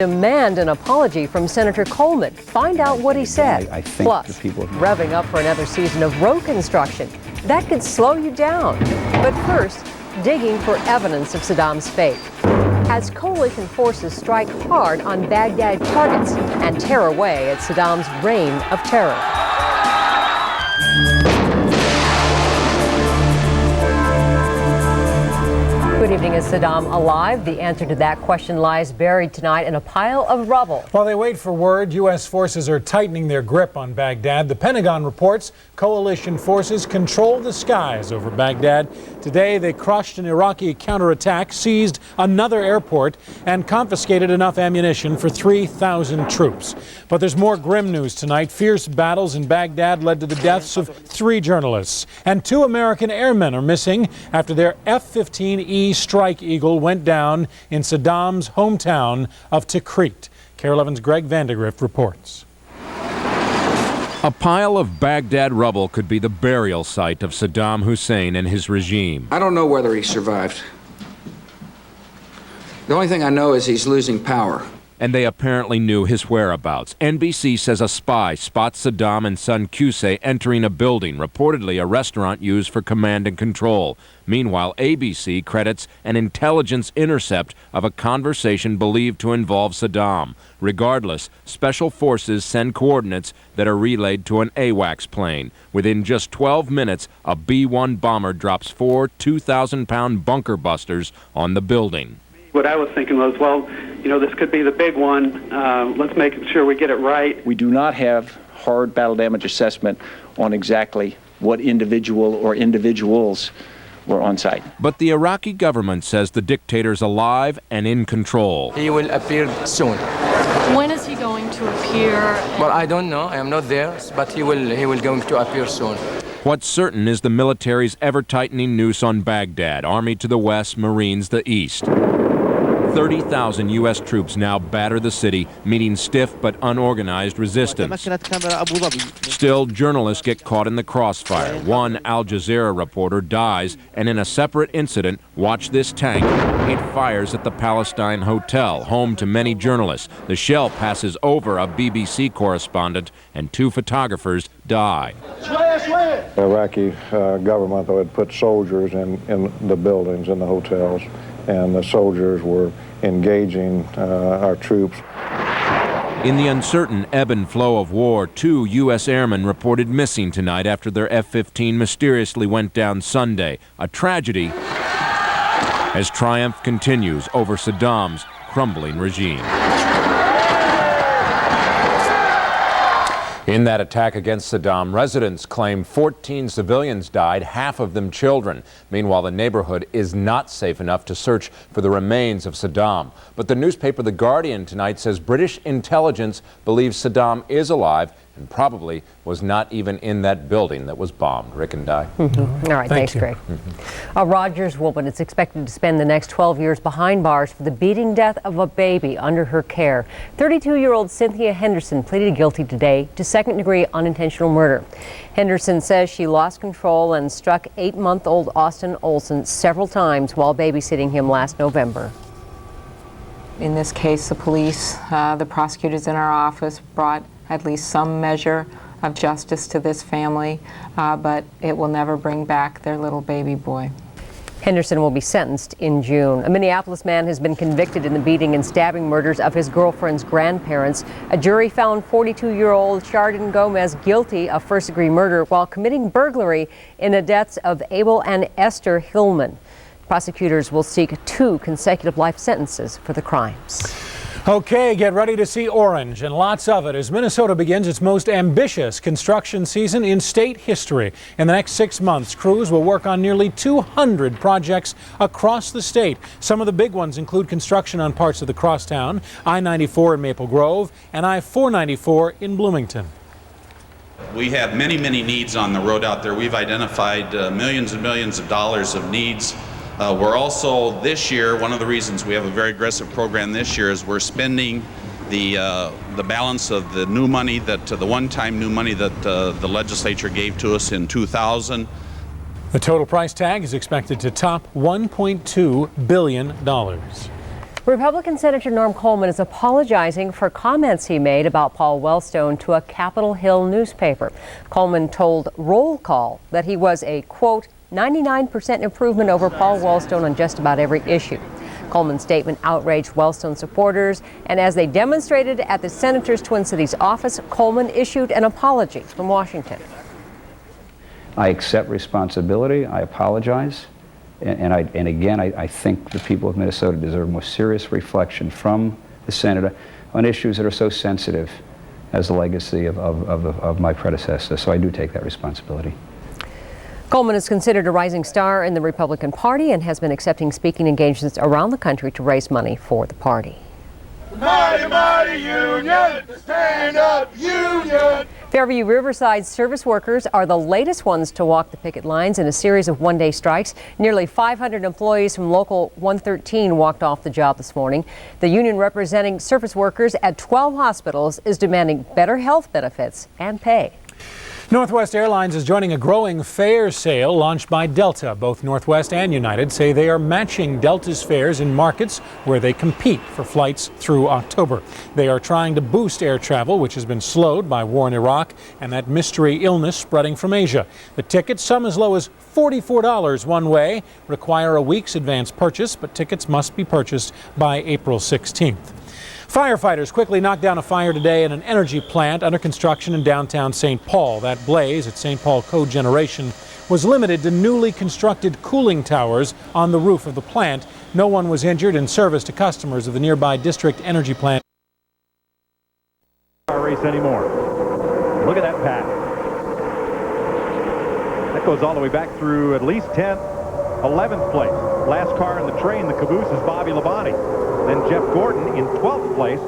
Demand an apology from Senator Coleman. Find out what he said. Plus, revving up for another season of road construction. That could slow you down. But first, digging for evidence of Saddam's fate. As coalition forces strike hard on Baghdad targets and tear away at Saddam's reign of terror. Good evening. Is Saddam alive? The answer to that question lies buried tonight in a pile of rubble. While they wait for word, U.S. forces are tightening their grip on Baghdad. The Pentagon reports coalition forces control the skies over Baghdad. Today, they crushed an Iraqi counterattack, seized another airport, and confiscated enough ammunition for 3,000 troops. But there's more grim news tonight. Fierce battles in Baghdad led to the deaths of 3 journalists. And 2 American airmen are missing after their F-15E Strike Eagle went down in Saddam's hometown of Tikrit. KARE 11's Greg Vandegrift reports. A pile of Baghdad rubble could be the burial site of Saddam Hussein and his regime. I don't know whether he survived. The only thing I know is he's losing power. And they apparently knew his whereabouts. NBC says a spy spots Saddam and son Qusay entering a building, reportedly a restaurant used for command and control. Meanwhile, ABC credits an intelligence intercept of a conversation believed to involve Saddam. Regardless, special forces send coordinates that are relayed to an AWACS plane. Within just 12 minutes, a B-1 bomber drops 4 2,000-pound bunker busters on the building. What I was thinking was, well, you know, this could be the big one. Let's make sure we get it right. We do not have hard battle damage assessment on exactly what individual or individuals were on site. But the Iraqi government says the dictator's alive and in control. He will appear soon. When is he going to appear? Well, I don't know. I am not there, but he will going to appear soon. What's certain is the military's ever-tightening noose on Baghdad, Army to the west, Marines the east. 30,000 U.S. troops now batter the city, meeting stiff but unorganized resistance. Still, journalists get caught in the crossfire. One Al Jazeera reporter dies, and in a separate incident, watch this tank. It fires at the Palestine Hotel, home to many journalists. The shell passes over a BBC correspondent, and 2 photographers die. The Iraqi government, though, had put soldiers in the buildings, in the hotels, and the soldiers were engaging our troops. In the uncertain ebb and flow of war, 2 U.S. airmen reported missing tonight after their F-15 mysteriously went down Sunday. A tragedy as triumph continues over Saddam's crumbling regime. In that attack against Saddam, residents claim 14 civilians died, half of them children. Meanwhile, the neighborhood is not safe enough to search for the remains of Saddam. But the newspaper The Guardian tonight says British intelligence believes Saddam is alive and probably was not even in that building that was bombed. Rick and Di. All right, thanks, Greg. A Rogers woman is expected to spend the next 12 years behind bars for the beating death of a baby under her care. 32-year-old Cynthia Henderson pleaded guilty today to second-degree unintentional murder. Henderson says she lost control and struck 8-month-old Austin Olsen several times while babysitting him last November. In this case, the police, the prosecutors in our office brought at least some measure of justice to this family, but it will never bring back their little baby boy. Henderson will be sentenced in June. A Minneapolis man has been convicted in the beating and stabbing murders of his girlfriend's grandparents. A jury found 42-year-old Chardon Gomez guilty of first-degree murder while committing burglary in the deaths of Abel and Esther Hillman. Prosecutors will seek 2 consecutive life sentences for the crimes. Okay, get ready to see orange, and lots of it, as Minnesota begins its most ambitious construction season in state history. In the next 6 months, crews will work on nearly 200 projects across the state. Some of the big ones include construction on parts of the Crosstown, I-94 in Maple Grove, and I-494 in Bloomington. We have many needs on the road out there. We've identified millions and millions of dollars of needs. We're also, this year, one of the reasons we have a very aggressive program this year is we're spending the balance of the new money, the one-time new money that the legislature gave to us in 2000. The total price tag is expected to top $1.2 billion. Republican Senator Norm Coleman is apologizing for comments he made about Paul Wellstone to a Capitol Hill newspaper. Coleman told Roll Call that he was a, quote, 99% improvement over Paul Wellstone on just about every issue. Coleman's statement outraged Wellstone supporters, and as they demonstrated at the senator's Twin Cities office, Coleman issued an apology from Washington. I accept responsibility. I apologize. And again, I think the people of Minnesota deserve more serious reflection from the senator on issues that are so sensitive as the legacy of my predecessor. So I do take that responsibility. Coleman is considered a rising star in the Republican Party and has been accepting speaking engagements around the country to raise money for the party. Mighty, mighty union, stand up, union. Fairview Riverside service workers are the latest ones to walk the picket lines in a series of one-day strikes. Nearly 500 employees from Local 113 walked off the job this morning. The union representing service workers at 12 hospitals is demanding better health benefits and pay. Northwest Airlines is joining a growing fare sale launched by Delta. Both Northwest and United say they are matching Delta's fares in markets where they compete for flights through October. They are trying to boost air travel, which has been slowed by war in Iraq and that mystery illness spreading from Asia. The tickets, some as low as $44 one way, require a week's advance purchase, but tickets must be purchased by April 16th. Firefighters quickly knocked down a fire today at an energy plant under construction in downtown St. Paul. That blaze at St. Paul Cogeneration was limited to newly constructed cooling towers on the roof of the plant. No one was injured, and service to customers of the nearby district energy plant. Race anymore. Look at that pack. That goes all the way back through at least 11th place. Last car in the train, the caboose, is Bobby Labonte. Then Jeff Gordon in 12th place.